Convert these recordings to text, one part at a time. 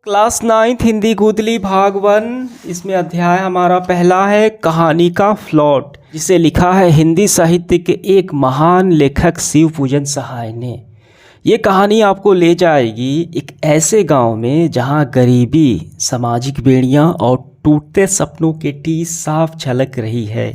Class 9th Hindi गुदली भाग 1। इसमें अध्याय हमारा पहला है कहानी का प्लॉट, जिसे लिखा है हिंदी साहित्य के एक महान लेखक शिव पूजन सहाय ने। ये कहानी आपको ले जाएगी एक ऐसे गांव में जहां गरीबी, सामाजिक बेड़ियां और टूटते सपनों की टीस साफ झलक रही है।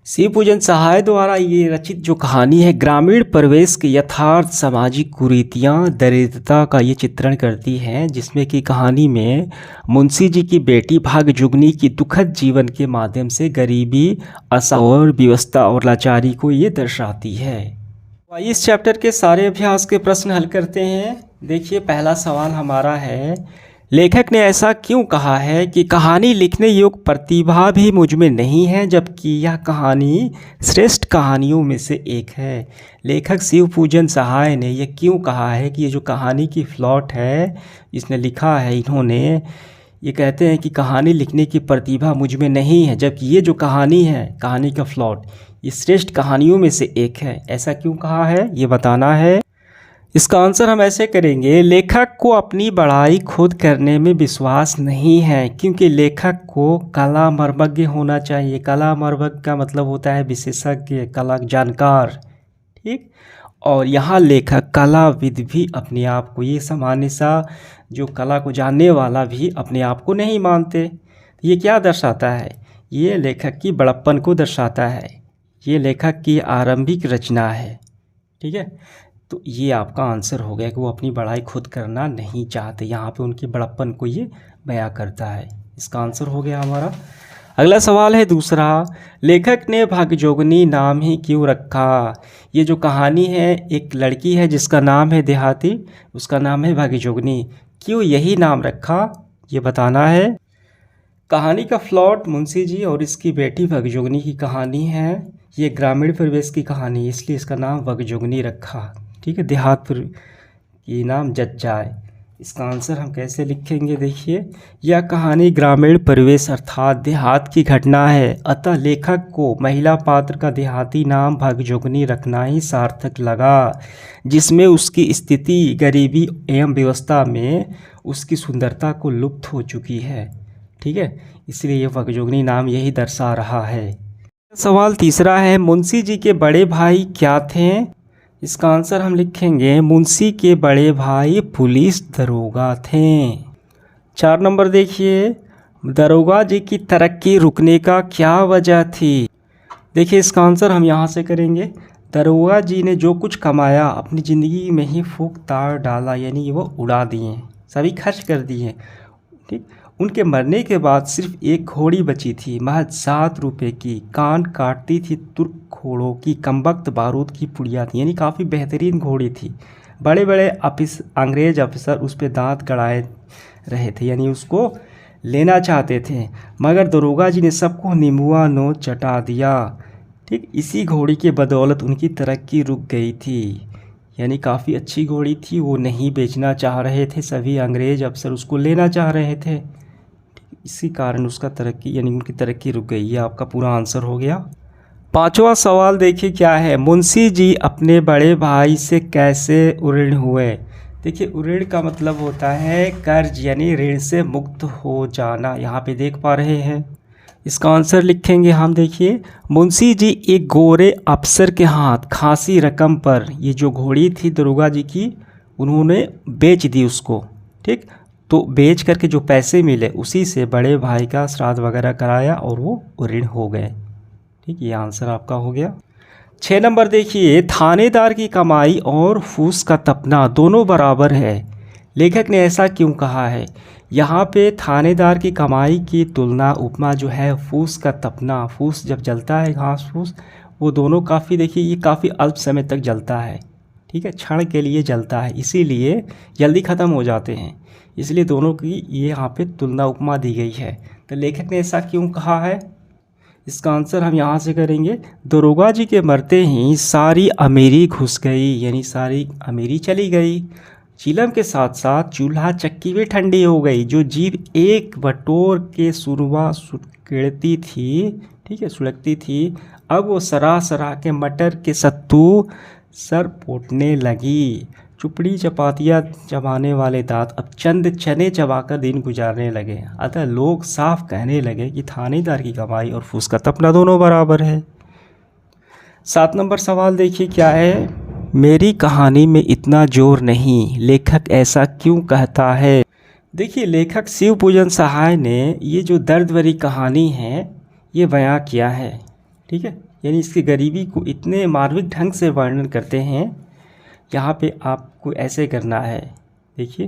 शिव पूजन सहाय द्वारा ये रचित जो कहानी है ग्रामीण परिवेश के यथार्थ सामाजिक कुरीतियाँ, दरिद्रता का ये चित्रण करती है, जिसमें कि कहानी में मुंशी जी की बेटी भाग्यजुगनी की दुखद जीवन के माध्यम से गरीबी, असहाय और व्यवस्था और लाचारी को ये दर्शाती है। इस चैप्टर के सारे अभ्यास के प्रश्न हल करते हैं। देखिए, पहला सवाल हमारा है, लेखक ने ऐसा क्यों कहा है कि कहानी लिखने योग्य प्रतिभा भी मुझ में नहीं है, जबकि यह कहानी श्रेष्ठ कहानियों में से एक है। लेखक शिव पूजन सहाय ने यह क्यों कहा है कि ये जो कहानी की प्लॉट है, इसने लिखा है, इन्होंने ये कहते हैं कि कहानी लिखने की प्रतिभा मुझ में नहीं है, जबकि ये जो कहानी है, कहानी का प्लॉट, ये श्रेष्ठ कहानियों में से एक है। ऐसा क्यों कहा है, ये बताना है। इसका आंसर हम ऐसे करेंगे, लेखक को अपनी बड़ाई खुद करने में विश्वास नहीं है, क्योंकि लेखक को कला मर्मज्ञ होना चाहिए। कला मर्मज्ञ का मतलब होता है विशेषज्ञ, कला जानकार, ठीक। और यहाँ लेखक कलाविद भी अपने आप को, ये सामान्य सा जो कला को जानने वाला भी अपने आप को नहीं मानते। ये क्या दर्शाता है, ये लेखक की बड़प्पन को दर्शाता है। ये लेखक की आरंभिक रचना है, ठीक है। तो ये आपका आंसर हो गया कि वो अपनी बड़ाई खुद करना नहीं चाहते। यहाँ पे उनकी बड़प्पन को ये बयां करता है। इसका आंसर हो गया हमारा। अगला सवाल है दूसरा, लेखक ने भाग्यजुगनी नाम ही क्यों रखा। ये जो कहानी है, एक लड़की है जिसका नाम है देहाती, उसका नाम है भाग्यजुगनी। क्यों यही नाम रखा, ये बताना है। कहानी का प्लॉट मुंशी जी और इसकी बेटी भाग्यजुगनी की कहानी है। ये ग्रामीण परिवेश की कहानी, इसलिए इसका नाम भाग्यजुगनी रखा, ठीक है। देहात पर ये नाम जच जाए। इसका आंसर हम कैसे लिखेंगे, देखिए, यह कहानी ग्रामीण परिवेश अर्थात देहात की घटना है, अतः लेखक को महिला पात्र का देहाती नाम भाग्यजुगनी रखना ही सार्थक लगा, जिसमें उसकी स्थिति गरीबी एवं व्यवस्था में उसकी सुंदरता को लुप्त हो चुकी है, ठीक है। इसलिए यह भाग्यजुगनी नाम यही दर्शा रहा है। सवाल तीसरा है, मुंशी जी के बड़े भाई क्या थे। इसका आंसर हम लिखेंगे, मुंशी के बड़े भाई पुलिस दरोगा थे। 4 नंबर देखिए, दरोगा जी की तरक्की रुकने का क्या वजह थी। देखिए, इसका आंसर हम यहाँ से करेंगे, दरोगा जी ने जो कुछ कमाया अपनी ज़िंदगी में ही फूंक तार डाला, यानी वो उड़ा दिए, सभी खर्च कर दिए, ठीक। उनके मरने के बाद सिर्फ एक घोड़ी बची थी, महज 7 रुपये की, कान काटती थी तुर्क घोड़ों की, कमबख्त बारूद की पुड़िया थी, यानी काफ़ी बेहतरीन घोड़ी थी। बड़े बड़े अंग्रेज अफसर उस पर दांत गड़ाए रहे थे, यानी उसको लेना चाहते थे, मगर दरोगा जी ने सबको निमुआ नोच चटा दिया, ठीक। इसी घोड़ी के बदौलत उनकी तरक्की रुक गई थी, यानी काफ़ी अच्छी घोड़ी थी, वो नहीं बेचना चाह रहे थे, सभी अंग्रेज अफसर उसको लेना चाह रहे थे, इसी कारण उसका तरक्की, यानी उनकी तरक्की रुक गई। ये आपका पूरा आंसर हो गया। 5वां सवाल देखिए क्या है, मुंशी जी अपने बड़े भाई से कैसे ऋण हुए। देखिए, ऋण का मतलब होता है कर्ज, यानी ऋण से मुक्त हो जाना, यहाँ पे देख पा रहे हैं। इसका आंसर लिखेंगे हम। देखिए, मुंशी जी एक गोरे अफसर के हाथ खासी रकम पर ये जो घोड़ी थी दरोगा जी की, उन्होंने बेच दी उसको, ठीक। तो बेच करके जो पैसे मिले उसी से बड़े भाई का श्राद्ध वगैरह कराया और वो ऋण हो गए, ठीक। ये आंसर आपका हो गया। 6 नंबर देखिए, थानेदार की कमाई और फूस का तपना दोनों बराबर है। लेखक ने ऐसा क्यों कहा है। यहाँ पे थानेदार की कमाई की तुलना, उपमा जो है फूस का तपना, फूस जब जलता है, घास फूस, वो दोनों काफ़ी, देखिए ये काफ़ी अल्प समय तक जलता है, ठीक है, क्षण के लिए जलता है, इसीलिए जल्दी ख़त्म हो जाते हैं, इसलिए दोनों की ये यहाँ पे तुलना उपमा दी गई है। तो लेखक ने ऐसा क्यों कहा है। इसका आंसर हम यहाँ से करेंगे, दरोगा जी के मरते ही सारी अमीरी घुस गई, यानी सारी अमीरी चली गई। चिलम के साथ साथ चूल्हा चक्की भी ठंडी हो गई, जो जीभ एक बटोर के सुरवा सुड़कती थी, ठीक है, सुलगती थी, अब वो सरा सरा के मटर के सत्तू सर पोटने लगी। चुपड़ी चपातियाँ चबाने वाले दांत अब चंद चने चबाकर दिन गुजारने लगे। अतः लोग साफ कहने लगे कि थानेदार की कमाई और फूस का तपना दोनों बराबर है। 7 नंबर सवाल देखिए क्या है। मेरी कहानी में इतना जोर नहीं, लेखक ऐसा क्यों कहता है। देखिए लेखक शिव पूजन सहाय ने ये जो दर्द भरी कहानी है ये बयां किया है, ठीक है। यानी इसकी गरीबी को इतने मार्मिक ढंग से वर्णन करते हैं। यहाँ पे आपको ऐसे करना है, देखिए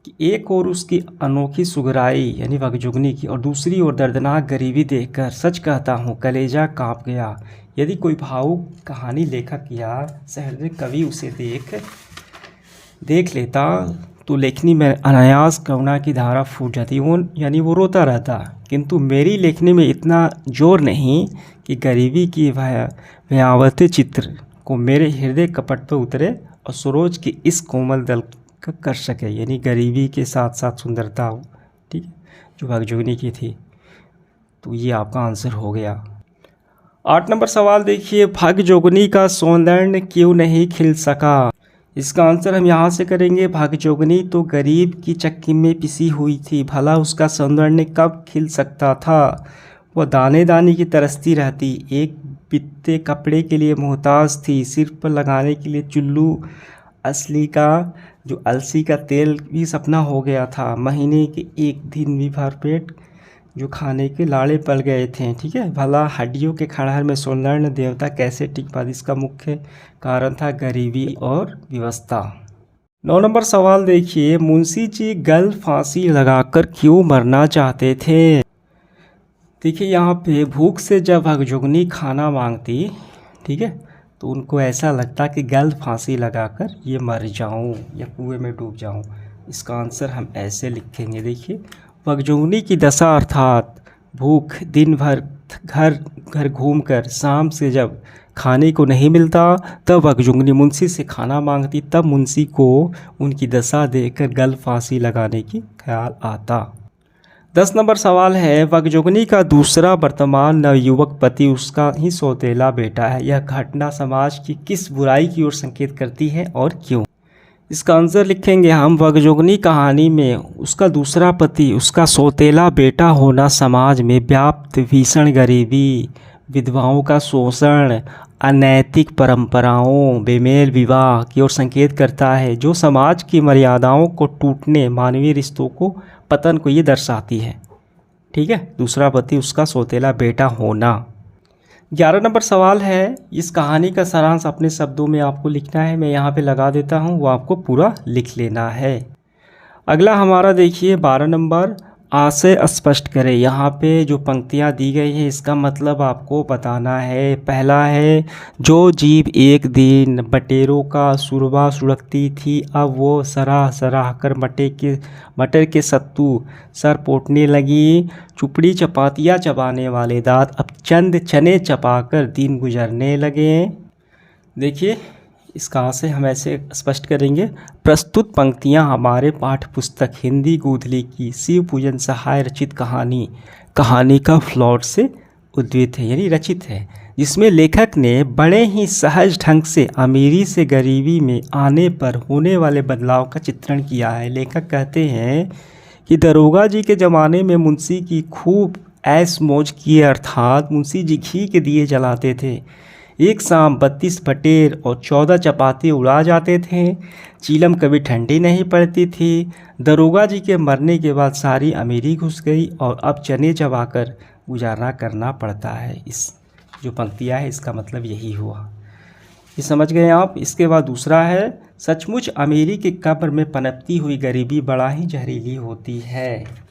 कि एक ओर उसकी अनोखी सुगराई यानी वगजुगनी की और दूसरी ओर दर्दनाक गरीबी देखकर सच कहता हूँ कलेजा काँप गया। यदि कोई भावुक कहानी लेखक या सहृदय कवि उसे देख लेता तो लेखनी में अनायास करुणा की धारा फूट जाती, वो रोता रहता। किंतु मेरी लेखनी में इतना जोर नहीं कि गरीबी की भयावह चित्र को मेरे हृदय कपट पर उतरे और सरोज की इस कोमल दल कर सके। यानी गरीबी के साथ साथ सुंदरता हो, ठीक है, जो भगजोगनी की थी। तो ये आपका आंसर हो गया। 8 नंबर सवाल देखिए, भगजोगनी का सौंदर्य क्यों नहीं खिल सका। इसका आंसर हम यहाँ से करेंगे। भगजोगनी तो गरीब की चक्की में पिसी हुई थी, भला उसका सौंदर्य कब खिल सकता था। वह दाने दाने की तरसती रहती, एक बित्ते कपड़े के लिए मोहताज थी, सिर पर लगाने के लिए चुल्लू अलसी का तेल भी सपना हो गया था। महीने के एक दिन भी भरपेट जो खाने के लाड़े पल गए थे, ठीक है। भला हड्डियों के खंडहर में सौंदर्य देवता कैसे टिक पाती, इसका मुख्य कारण था गरीबी और व्यवस्था। 9 नंबर सवाल देखिए, मुंशी जी गल फांसी लगाकर क्यों मरना चाहते थे। देखिए यहाँ पे भूख से जब भगजुगनी खाना मांगती, ठीक है, तो उनको ऐसा लगता कि गल फांसी लगाकर ये मर जाऊं या कुएं में डूब जाऊं। इसका आंसर हम ऐसे लिखेंगे, देखिए भगजुगनी की दशा अर्थात भूख, दिन भर घर घर घूमकर शाम से जब खाने को नहीं मिलता तब भगजुगनी मुंशी से खाना मांगती, तब मुंशी को उनकी दशा देखकर गल फांसी लगाने की ख्याल आता। 10 नंबर सवाल है, भगजुगनी का दूसरा वर्तमान नवयुवक पति उसका ही सौतेला बेटा है। यह घटना समाज की किस बुराई की ओर संकेत करती है और क्यों। इसका आंसर लिखेंगे हम। भगजुगनी कहानी में उसका दूसरा पति उसका सौतेला बेटा होना समाज में व्याप्त भीषण गरीबी, विधवाओं का शोषण, अनैतिक परंपराओं, बेमेल विवाह की ओर संकेत करता है, जो समाज की मर्यादाओं को टूटने, मानवीय रिश्तों को पतन को ये दर्शाती है, ठीक है। दूसरा पति उसका सौतेला बेटा होना। 11 नंबर सवाल है, इस कहानी का सारांश अपने शब्दों में आपको लिखना है। मैं यहाँ पे लगा देता हूँ, वो आपको पूरा लिख लेना है। अगला हमारा देखिए 12 नंबर, आशय स्पष्ट करें। यहाँ पे जो पंक्तियाँ दी गई है इसका मतलब आपको बताना है। पहला है, जो जीव एक दिन बटेरों का सुरवा सुड़कती थी, अब वो सराह सराह कर मटर के सत्तू सर पोटने लगी। चुपड़ी चपातियाँ चबाने वाले दांत अब चंद चने चपाकर दिन गुजरने लगे। देखिए इसका आशय हम ऐसे स्पष्ट करेंगे। प्रस्तुत पंक्तियां हमारे पाठ्य पुस्तक हिंदी गोधली की शिव पूजन सहाय रचित कहानी का प्लॉट से उद्धृत है, यानी रचित है, जिसमें लेखक ने बड़े ही सहज ढंग से अमीरी से गरीबी में आने पर होने वाले बदलाव का चित्रण किया है। लेखक कहते हैं कि दरोगा जी के ज़माने में मुंशी की खूब ऐश मौज किए, अर्थात मुंशी जी घी के दिए जलाते थे। एक शाम 32 बटेर और 14 चपाती उड़ा जाते थे। चीलम कभी ठंडी नहीं पड़ती थी। दरोगा जी के मरने के बाद सारी अमीरी घुस गई और अब चने चबाकर गुजारा करना पड़ता है। इस जो पंक्तियाँ है इसका मतलब यही हुआ, ये समझ गए आप। इसके बाद दूसरा है, सचमुच अमीरी के कब्र में पनपती हुई गरीबी बड़ा ही जहरीली होती है।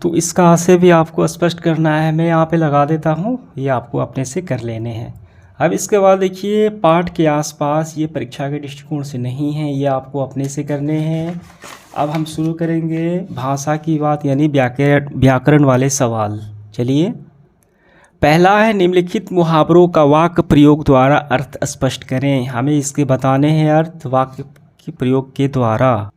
तो इसका आशय भी आपको स्पष्ट करना है। मैं यहाँ पे लगा देता हूँ, ये आपको अपने से कर लेने हैं। अब इसके बाद देखिए पाठ के आसपास, ये परीक्षा के दृष्टिकोण से नहीं है, ये आपको अपने से करने हैं। अब हम शुरू करेंगे भाषा की बात, यानी व्याकरण वाले सवाल। चलिए, पहला है, निम्नलिखित मुहावरों का वाक्य प्रयोग द्वारा अर्थ स्पष्ट करें। हमें इसके बताने हैं अर्थ वाक्य के प्रयोग के द्वारा।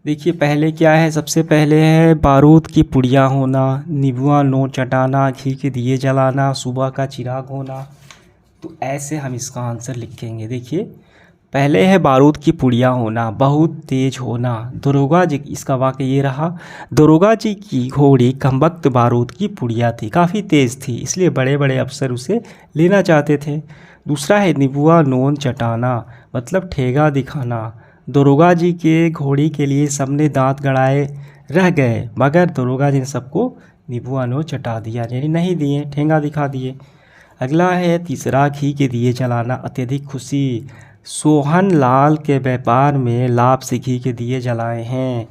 देखिए पहले क्या है, सबसे पहले है बारूद की पुड़िया होना, नींबुआ नोट चटाना, घी के दिए जलाना, सुबह का चिराग होना। तो ऐसे हम इसका आंसर लिखेंगे। देखिए पहले है बारूद की पुड़िया होना, बहुत तेज होना। दरोगा जी, इसका वाक्य ये रहा, दरोगा जी की घोड़ी कमबख्त बारूद की पुड़िया थी, काफ़ी तेज़ थी, इसलिए बड़े बड़े अफसर उसे लेना चाहते थे। दूसरा है निबुआ नोन चटाना, मतलब ठेगा दिखाना। दरोगा जी के घोड़ी के लिए सबने दांत गड़ाए रह गए, मगर दरोगा जी ने सबको निबुआ नोन चटा दिया, यानी नहीं दिए, ठेंगा दिखा दिए। अगला है तीसरा, घी के दिए जलाना, अत्यधिक खुशी। सोहन लाल के व्यापार में लाभ से घी के दिए जलाए हैं।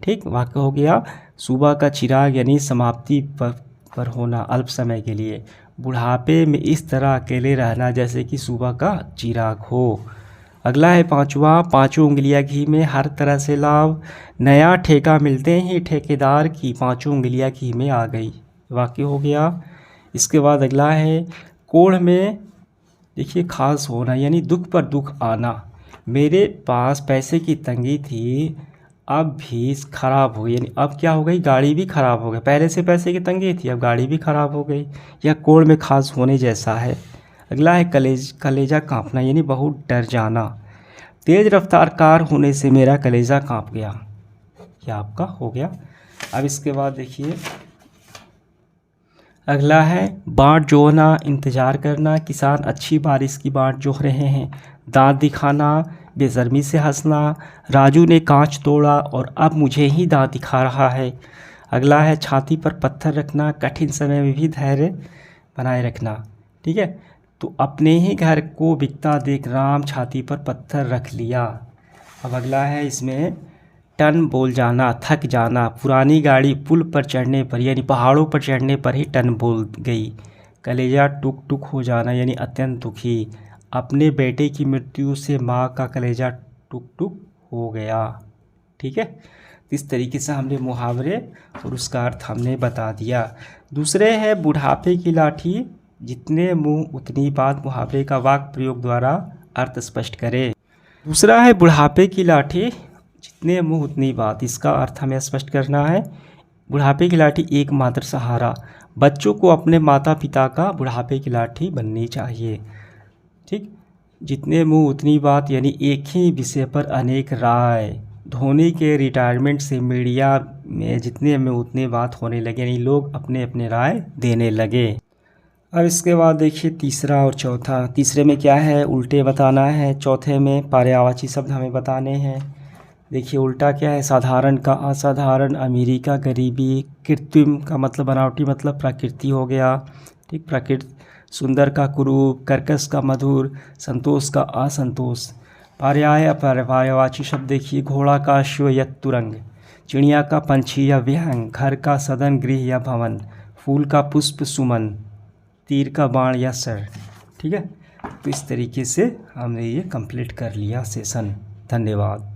ठीक, वाक्य हो गया। सुबह का चिराग यानी समाप्ति पर होना, अल्प समय के लिए। बुढ़ापे में इस तरह अकेले रहना जैसे कि सुबह का चिराग हो। अगला है पांचवा, पांचों उंगलियां घी में, हर तरह से लाभ। नया ठेका मिलते ही ठेकेदार की पांचों उंगलियां घी में आ गई, वाक्य हो गया। इसके बाद अगला है कोढ़ में, देखिए खास होना, यानी दुख पर दुख आना। मेरे पास पैसे की तंगी थी, अब भी ख़राब हो गई, यानी अब क्या हो गई, गाड़ी भी ख़राब हो गई। पहले से पैसे की तंगी थी, अब गाड़ी भी ख़राब हो गई। यह कोढ़ में खास होने जैसा है। अगला है कलेजा कांपना, यानी बहुत डर जाना। तेज़ रफ्तार कार होने से मेरा कलेजा कांप गया, यह आपका हो गया। अब इसके बाद देखिए अगला है बाट जोहना, इंतज़ार करना। किसान अच्छी बारिश की बाट जोह रहे हैं। दांत दिखाना, बेशर्मी से हंसना। राजू ने कांच तोड़ा और अब मुझे ही दांत दिखा रहा है। अगला है छाती पर पत्थर रखना, कठिन समय में भी धैर्य बनाए रखना। ठीक है, तो अपने ही घर को बिकता देख राम छाती पर पत्थर रख लिया। अब अगला है इसमें टन बोल जाना, थक जाना। पुरानी गाड़ी पुल पर चढ़ने पर, यानी पहाड़ों पर चढ़ने पर ही टन बोल गई। कलेजा टुक टुक हो जाना, यानी अत्यंत दुखी। अपने बेटे की मृत्यु से माँ का कलेजा टुक टुक हो गया। ठीक है, इस तरीके से हमने मुहावरे और उसका अर्थ हमने बता दिया। दूसरे है बुढ़ापे की लाठी, जितने मुँह उतनी बात। मुहावरे का वाक्य प्रयोग द्वारा अर्थ स्पष्ट करें। दूसरा है बुढ़ापे की लाठी, जितने मुँह उतनी बात। इसका अर्थ हमें स्पष्ट करना है। बुढ़ापे की लाठी एकमात्र सहारा। बच्चों को अपने माता पिता का बुढ़ापे की लाठी बननी चाहिए। ठीक, जितने मुँह उतनी बात, यानी एक ही विषय पर अनेक राय। धोनी के रिटायरमेंट से मीडिया में जितने में उतनी बात होने लगे, यानी लोग अपने अपने राय देने लगे। अब इसके बाद देखिए तीसरा और चौथा। तीसरे में क्या है, उल्टे बताना है। चौथे में पर्यायवाची शब्द हमें बताने हैं। देखिए उल्टा क्या है, साधारण का असाधारण, अमीरी का गरीबी, कृत्रिम का मतलब बनावटी, मतलब प्रकृति हो गया। ठीक, प्रकृति। सुंदर का कुरूप, कर्कश का मधुर, संतोष का असंतोष। पर्यायवाची शब्द देखिए, घोड़ा का अश्व या तुरंग, चिड़िया का पंछी या विहंग, घर का सदन गृह या भवन, फूल का पुष्प सुमन, तीर का बाण या सर। ठीक है, तो इस तरीके से हमने ये कंप्लीट कर लिया सेशन। धन्यवाद।